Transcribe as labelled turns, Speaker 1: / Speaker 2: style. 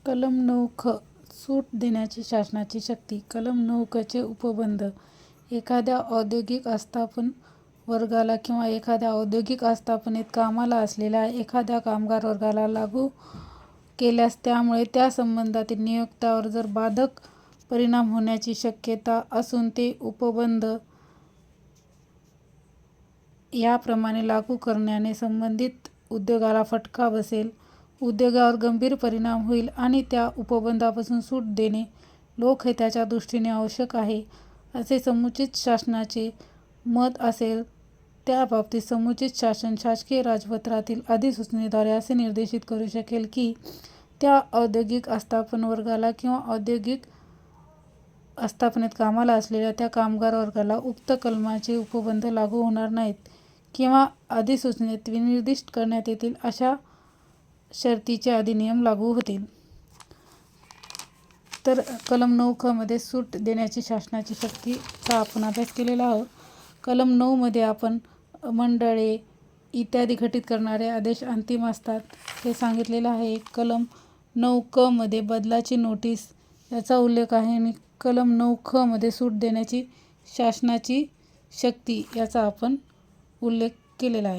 Speaker 1: कलम 9 सूट देण्याची शासनाची शक्ती. कलम 9 चे उपबंध. एखाद्या औद्योगिक आस्थापन वर्गाला किंवा एखाद्या औद्योगिक आस्थापनेत कामाला असलेल्या एखाद्या कामगार वर्गाला लागू केल्यास त्यामुळे त्या संबंधातील नियोक्त्यावर जर बाधक परिणाम होण्याची शक्यता असून ते उपबंध याप्रमाणे लागू करण्याने संबंधित उद्योगाला फटका बसेल, उद्योगावर गंभीर परिणाम होईल आणि त्या उपबंधापासून सूट देणे लोकहिताच्या दृष्टीने आवश्यक आहे, असे समुचित शासनाचे मत असेल, त्या बाबतीत समुचित शासन शासकीय राजपत्रातील अधिसूचनेद्वारे असे निर्देशित करू शकेल की त्या औद्योगिक आस्थापन वर्गाला किंवा औद्योगिक आस्थापनेत कामाला असलेल्या त्या कामगार वर्गाला उक्त कलमाचे उपबंध लागू होणार नाहीत किंवा अधिसूचनेत विनिर्दिष्ट करण्यात येतील अशा शर्तींचे अधिनियम लागू होतील. तर कलम 9 मध्ये सूट देण्याची शासनाची शक्तीचा आपण अभ्यास केलेला आहोत. कलम 9 मध्ये आपण मंडळे इत्यादी गठीत करणारे आदेश अंतिम असतात हे सांगितलेलं आहे. कलम 9 मध्ये बदलाची नोटीस याचा उल्लेख आहे आणि कलम 9 मध्ये सूट देण्याची शासनाची शक्ती याचा आपण उल्लेख केलेला आहे.